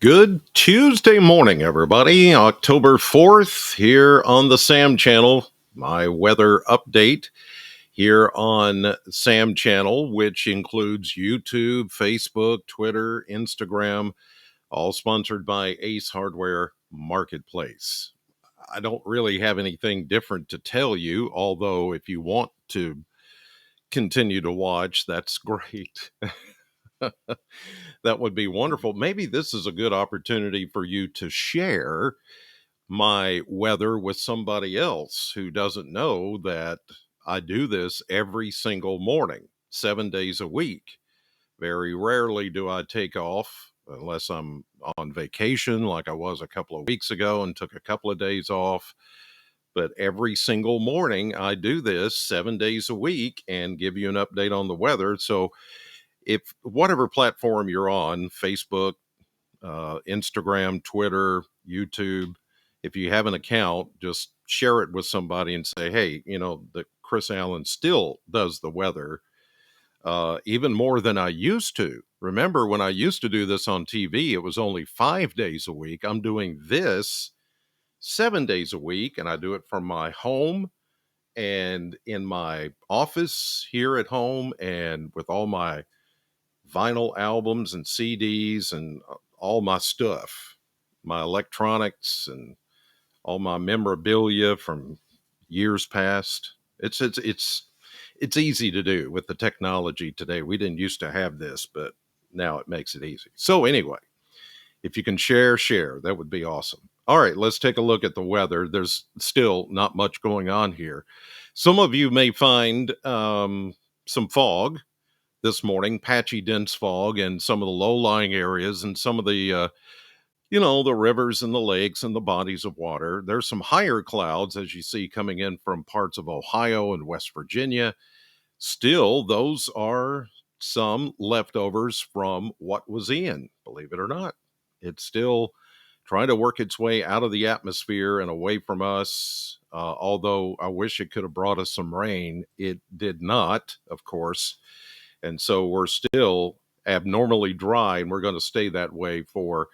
Good Tuesday morning, everybody. October 4th, here on the Sam channel. My weather update here on Sam channel, which includes YouTube, Facebook, Twitter, Instagram, all sponsored by Ace Hardware Marketplace. I don't really have anything different to tell you, although if you want to continue to watch, that's great. That would be wonderful. Maybe this is a good opportunity for you to share my weather with somebody else who doesn't know that I do this every single morning, 7 days a week. Very rarely do I take off unless I'm on vacation, like I was a couple of weeks ago and took a couple of days off. But every single morning, I do this 7 days a week and give you an update on the weather. So, if whatever platform you're on, Facebook, Instagram, Twitter, YouTube, if you have an account, just share it with somebody and say, hey, that Chris Allen still does the weather even more than I used to. Remember, when I used to do this on TV, it was only 5 days a week. I'm doing this 7 days a week, and I do it from my home and in my office here at home and with all my vinyl albums and CDs and all my stuff, my electronics and all my memorabilia from years past. It's easy to do with the technology today. We didn't used to have this, but now it makes it easy. So anyway, if you can share, that would be awesome. All right, let's take a look at the weather. There's still not much going on here. Some of you may find some fog this morning, patchy, dense fog in some of the low-lying areas and some of the rivers and the lakes and the bodies of water. There's some higher clouds, as you see, coming in from parts of Ohio and West Virginia. Still, those are some leftovers from what was in, believe it or not. It's still trying to work its way out of the atmosphere and away from us. Although I wish it could have brought us some rain. It did not, of course. And so we're still abnormally dry, and we're going to stay that way for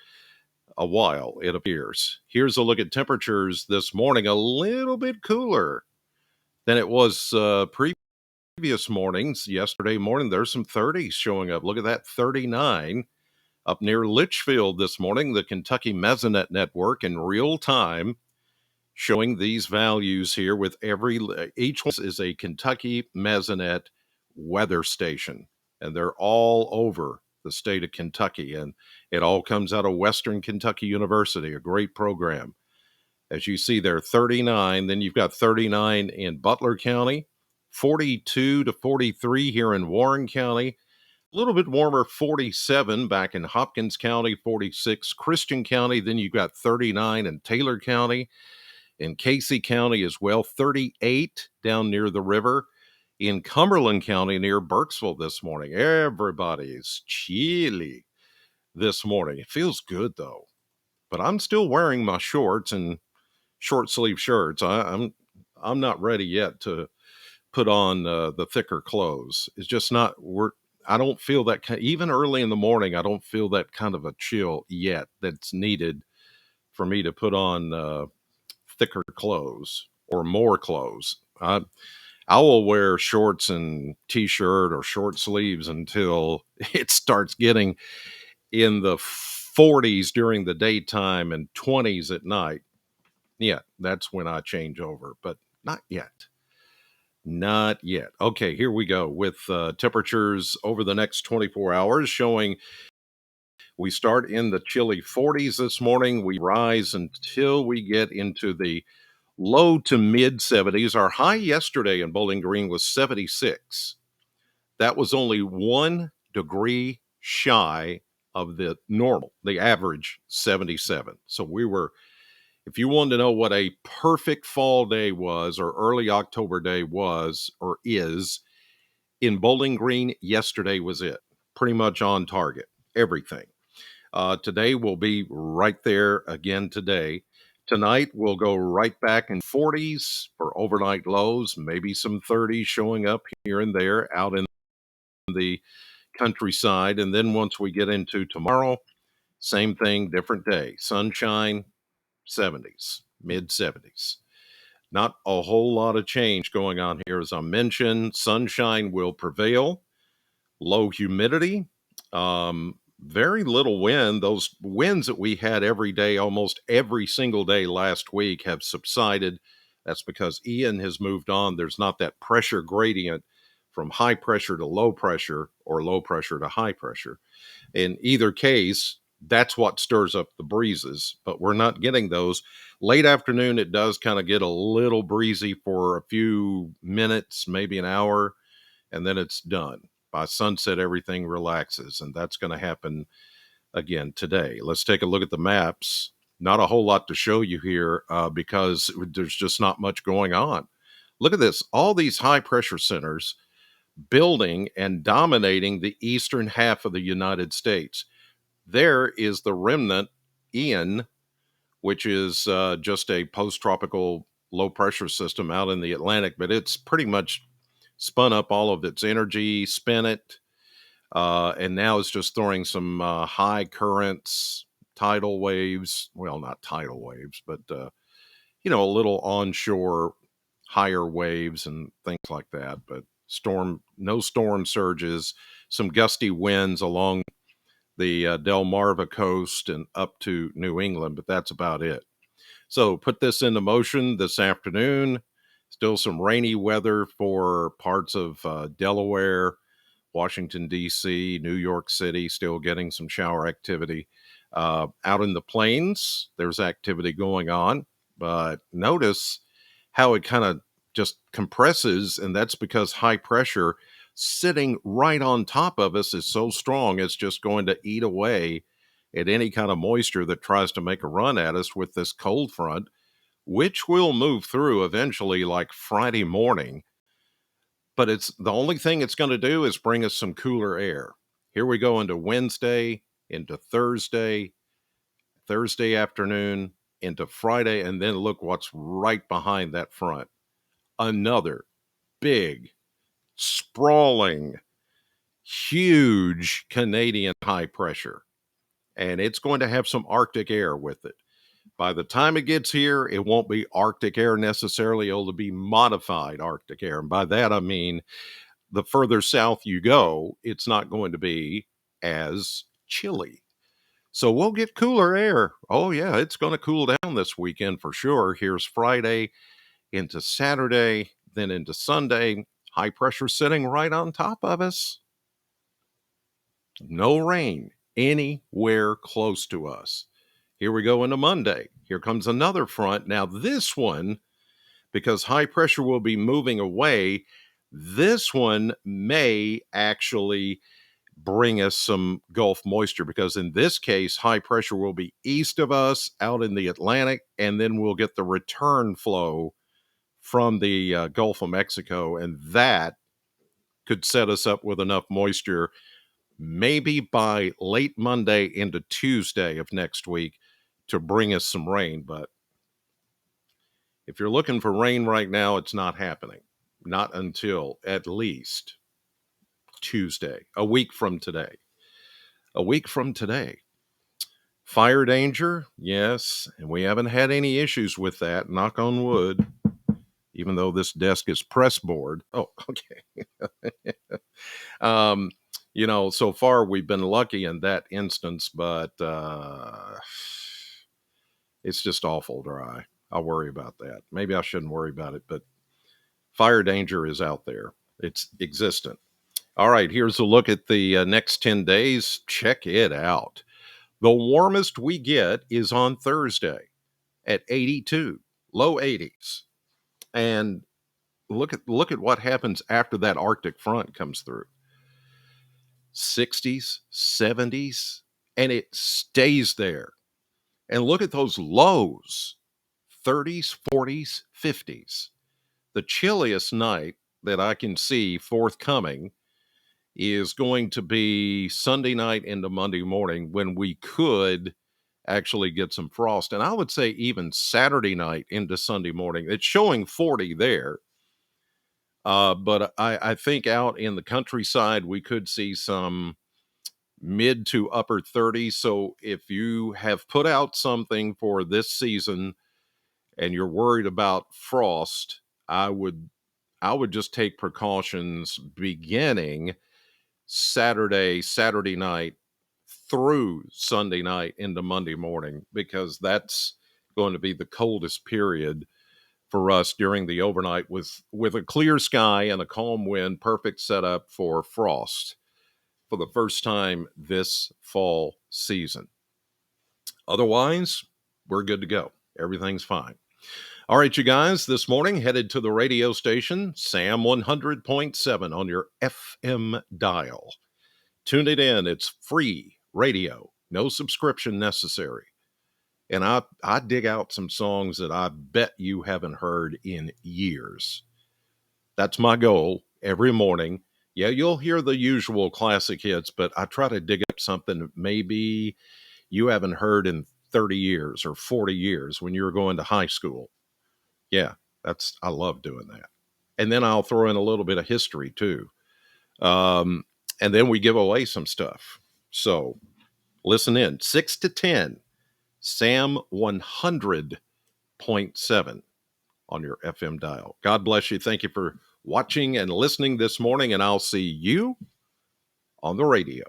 a while, it appears. Here's a look at temperatures this morning, a little bit cooler than it was previous mornings. Yesterday morning, there's some 30s showing up. Look at that, 39 up near Litchfield this morning. The Kentucky Mesonet Network in real time showing these values here with each one is a Kentucky Mesonet weather station, and they're all over the state of Kentucky, and it all comes out of Western Kentucky University, a great program. As you see there, 39, then you've got 39 in Butler County, 42 to 43 here in Warren County, a little bit warmer, 47 back in Hopkins County, 46 Christian County, then you've got 39 in Taylor County, in Casey County as well, 38 down near the river. In Cumberland County near Burkesville this morning, everybody's chilly this morning. It feels good though, but I'm still wearing my shorts and short sleeve shirts. I'm not ready yet to put on the thicker clothes. It's just not. I don't feel that even early in the morning. I don't feel that kind of a chill yet that's needed for me to put on thicker clothes or more clothes. I will wear shorts and t-shirt or short sleeves until it starts getting in the 40s during the daytime and 20s at night. Yeah, that's when I change over, but not yet. Not yet. Okay, here we go with temperatures over the next 24 hours showing we start in the chilly 40s this morning. We rise until we get into the low to mid 70s. Our high yesterday in Bowling Green was 76. That was only 1 degree shy of the normal, the average 77. So we were, if you wanted to know what a perfect fall day was or early October day was or is, in Bowling Green, yesterday was it. Pretty much on target, everything. Today will be right there again today. Tonight we'll go right back in 40s for overnight lows, maybe some 30s showing up here and there out in the countryside. And then once we get into tomorrow, Same thing, different day. Sunshine, 70s, mid 70s. Not a whole lot of change going on here. As I mentioned, sunshine will prevail, low humidity, very little wind. Those winds that we had every day, almost every single day last week, have subsided. That's because Ian has moved on. There's not that pressure gradient from high pressure to low pressure or low pressure to high pressure. In either case, that's what stirs up the breezes, but we're not getting those. Late afternoon, it does kind of get a little breezy for a few minutes, maybe an hour, and then it's done. By sunset, everything relaxes, and that's going to happen again today. Let's take a look at the maps. Not a whole lot to show you here because there's just not much going on. Look at this, all these high pressure centers building and dominating the eastern half of the United States. There is the remnant, Ian, which is just a post tropical low pressure system out in the Atlantic, but it's pretty much spun up all of its energy, spin it, and now it's just throwing some high currents, tidal waves. Well, not tidal waves, but a little onshore higher waves and things like that. But no storm surges, some gusty winds along the Delmarva coast and up to New England, but that's about it. So put this into motion this afternoon. Still some rainy weather for parts of Delaware, Washington, D.C., New York City, still getting some shower activity. Out in the plains, there's activity going on, but notice how it kind of just compresses, and that's because high pressure sitting right on top of us is so strong, it's just going to eat away at any kind of moisture that tries to make a run at us with this cold front, which will move through eventually like Friday morning. But it's the only thing it's going to do is bring us some cooler air. Here we go into Wednesday, into Thursday afternoon, into Friday, and then look what's right behind that front. Another big, sprawling, huge Canadian high pressure. And it's going to have some Arctic air with it. By the time it gets here, it won't be Arctic air necessarily. It'll be modified Arctic air. And by that, I mean the further south you go, it's not going to be as chilly. So we'll get cooler air. Oh, yeah, it's going to cool down this weekend for sure. Here's Friday into Saturday, then into Sunday. High pressure sitting right on top of us. No rain anywhere close to us. Here we go into Monday. Here comes another front. Now, this one, because high pressure will be moving away, this one may actually bring us some Gulf moisture because in this case, high pressure will be east of us out in the Atlantic, and then we'll get the return flow from the Gulf of Mexico, and that could set us up with enough moisture maybe by late Monday into Tuesday of next week to bring us some rain. But if you're looking for rain right now, it's not happening. Not until at least Tuesday, a week from today. A week from today. Fire danger, yes, and we haven't had any issues with that, knock on wood, even though this desk is press board. Oh, okay. um, so far we've been lucky in that instance, but it's just awful dry. I'll worry about that. Maybe I shouldn't worry about it, but fire danger is out there. It's existent. All right, here's a look at the next 10 days. Check it out. The warmest we get is on Thursday at 82, low 80s. And look at what happens after that Arctic front comes through. 60s, 70s, and it stays there. And look at those lows, 30s, 40s, 50s. The chilliest night that I can see forthcoming is going to be Sunday night into Monday morning when we could actually get some frost. And I would say even Saturday night into Sunday morning. It's showing 40 there. But I think out in the countryside, we could see some mid to upper 30s. So if you have put out something for this season and you're worried about frost, I would just take precautions beginning Saturday night through Sunday night into Monday morning, because that's going to be the coldest period for us during the overnight, with a clear sky and a calm wind. Perfect setup for frost for the first time this fall season. Otherwise, we're good to go. Everything's fine. All right, you guys, this morning headed to the radio station, Sam 100.7 on your FM dial. Tune it in. It's free radio, no subscription necessary. And I dig out some songs that I bet you haven't heard in years. That's my goal every morning. Yeah, you'll hear the usual classic hits, but I try to dig up something that maybe you haven't heard in 30 years or 40 years when you were going to high school. Yeah, I love doing that. And then I'll throw in a little bit of history too. Um, and then we give away some stuff. So listen in 6 to 10, Sam 100.7 on your FM dial. God bless you. Thank you for watching and listening this morning, and I'll see you on the radio.